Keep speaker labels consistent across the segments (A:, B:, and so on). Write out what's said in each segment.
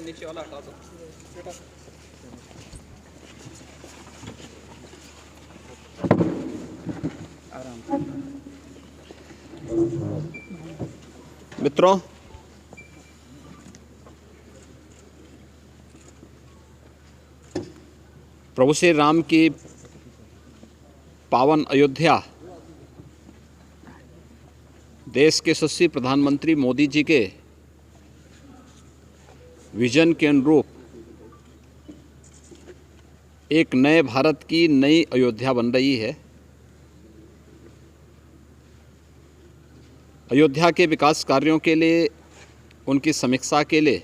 A: नीचे वाला हटा दो। मित्रों, प्रभु श्री राम की पावन अयोध्या देश के यशस्वी प्रधानमंत्री मोदी जी के विजन के अनुरूप एक नए भारत की नई अयोध्या बन रही है। अयोध्या के विकास कार्यों के लिए, उनकी समीक्षा के लिए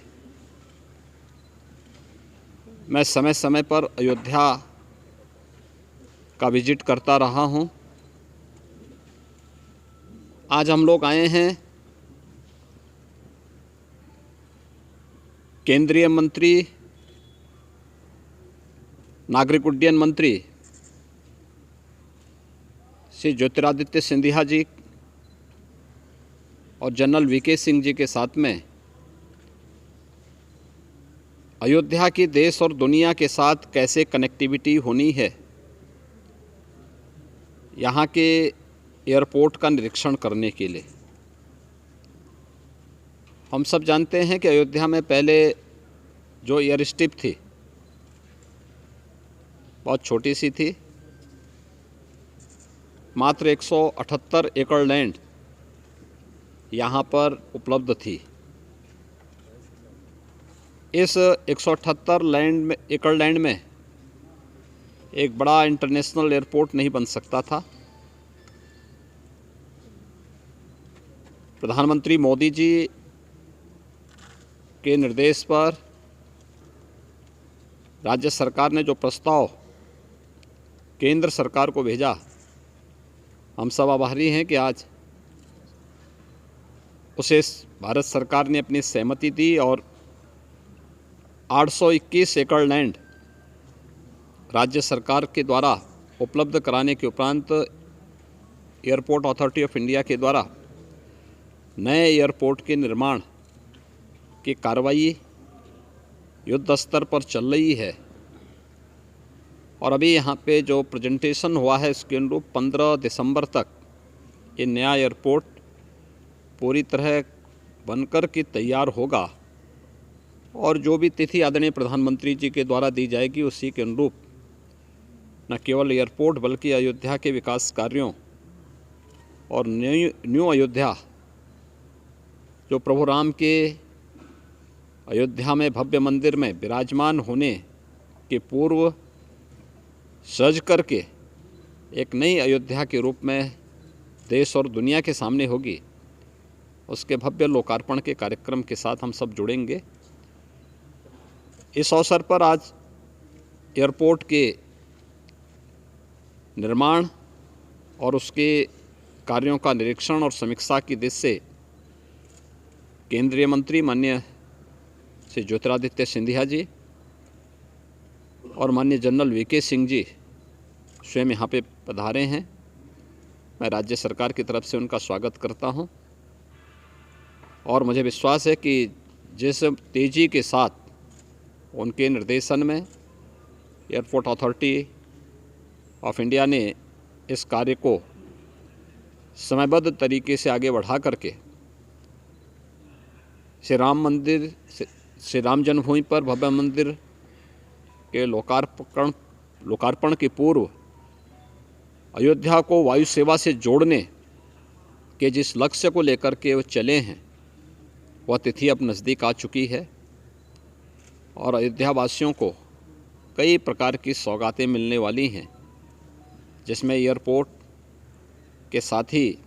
A: मैं समय समय पर अयोध्या का विजिट करता रहा हूं। आज हम लोग आए हैं केंद्रीय मंत्री, नागरिक उड्डयन मंत्री श्री ज्योतिरादित्य सिंधिया जी और जनरल वीके सिंह जी के साथ में अयोध्या की देश और दुनिया के साथ कैसे कनेक्टिविटी होनी है, यहाँ के एयरपोर्ट का निरीक्षण करने के लिए। हम सब जानते हैं कि अयोध्या में पहले जो एयर स्ट्रिप थी बहुत छोटी सी थी, मात्र 178 एकड़ लैंड यहाँ पर उपलब्ध थी। इस 178 एकड़ लैंड में एक बड़ा इंटरनेशनल एयरपोर्ट नहीं बन सकता था। प्रधानमंत्री मोदी जी के निर्देश पर राज्य सरकार ने जो प्रस्ताव केंद्र सरकार को भेजा, हम सब आभारी हैं कि आज उसे भारत सरकार ने अपनी सहमति दी और 821 एकड़ लैंड राज्य सरकार के द्वारा उपलब्ध कराने के उपरांत एयरपोर्ट अथॉरिटी ऑफ इंडिया के द्वारा नए एयरपोर्ट के निर्माण की कार्रवाई युद्ध स्तर पर चल रही है। और अभी यहाँ पे जो प्रेजेंटेशन हुआ है इसके अनुरूप 15 दिसंबर तक ये नया एयरपोर्ट पूरी तरह बनकर के तैयार होगा और जो भी तिथि आदरणीय प्रधानमंत्री जी के द्वारा दी जाएगी उसी के अनुरूप न केवल एयरपोर्ट बल्कि अयोध्या के विकास कार्यों और न्यू अयोध्या जो प्रभु राम के अयोध्या में भव्य मंदिर में विराजमान होने के पूर्व सज करके एक नई अयोध्या के रूप में देश और दुनिया के सामने होगी, उसके भव्य लोकार्पण के कार्यक्रम के साथ हम सब जुड़ेंगे। इस अवसर पर आज एयरपोर्ट के निर्माण और उसके कार्यों का निरीक्षण और समीक्षा की दृष्टि से केंद्रीय मंत्री माननीय श्री ज्योतिरादित्य सिंधिया जी और माननीय जनरल वीके सिंह जी स्वयं यहाँ पे पधारे हैं। मैं राज्य सरकार की तरफ से उनका स्वागत करता हूँ और मुझे विश्वास है कि जिस तेज़ी के साथ उनके निर्देशन में एयरपोर्ट अथॉरिटी ऑफ इंडिया ने इस कार्य को समयबद्ध तरीके से आगे बढ़ा करके श्री राम मंदिर, श्री राम जन्मभूमि पर भव्य मंदिर के लोकार्पण के पूर्व अयोध्या को वायु सेवा से जोड़ने के जिस लक्ष्य को लेकर के वो चले हैं वह तिथि अब नज़दीक आ चुकी है और अयोध्या वासियों को कई प्रकार की सौगातें मिलने वाली हैं, जिसमें एयरपोर्ट के साथ ही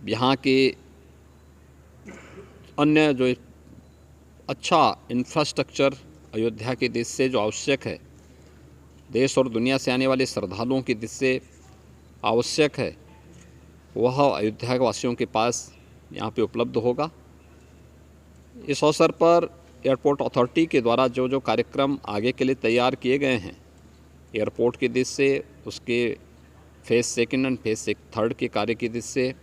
A: यहाँ के अन्य जो अच्छा इंफ्रास्ट्रक्चर अयोध्या की दृष्टि से जो आवश्यक है, देश और दुनिया से आने वाले श्रद्धालुओं की दृष्टि से आवश्यक है, वह अयोध्या वासियों के पास यहाँ पे उपलब्ध होगा। इस अवसर पर एयरपोर्ट अथॉरिटी के द्वारा जो जो कार्यक्रम आगे के लिए तैयार किए गए हैं एयरपोर्ट की दृष्टि से, उसके phase second and phase third के कार्य की दृष्टि से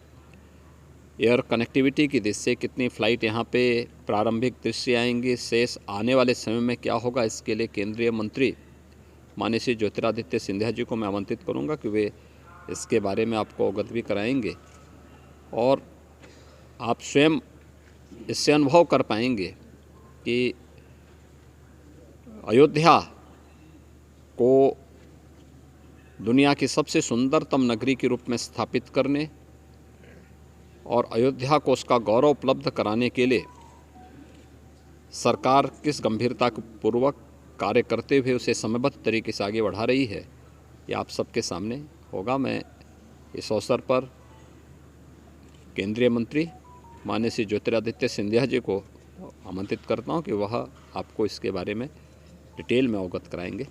A: एयर कनेक्टिविटी की दृष्टि से कितनी फ़्लाइट यहाँ पे प्रारंभिक दृश्य आएंगी, शेष आने वाले समय में क्या होगा, इसके लिए केंद्रीय मंत्री माननीय श्री ज्योतिरादित्य सिंधिया जी को मैं आमंत्रित करूँगा कि वे इसके बारे में आपको अवगत भी कराएंगे और आप स्वयं इससे अनुभव कर पाएंगे कि अयोध्या को दुनिया की सबसे सुंदरतम नगरी के रूप में स्थापित करने और अयोध्या को उसका गौरव उपलब्ध कराने के लिए सरकार किस गंभीरता पूर्वक कार्य करते हुए उसे समयबद्ध तरीके से आगे बढ़ा रही है, ये आप सबके सामने होगा। मैं इस अवसर पर केंद्रीय मंत्री माननीय श्री ज्योतिरादित्य सिंधिया जी को आमंत्रित करता हूं कि वह आपको इसके बारे में डिटेल में अवगत कराएंगे।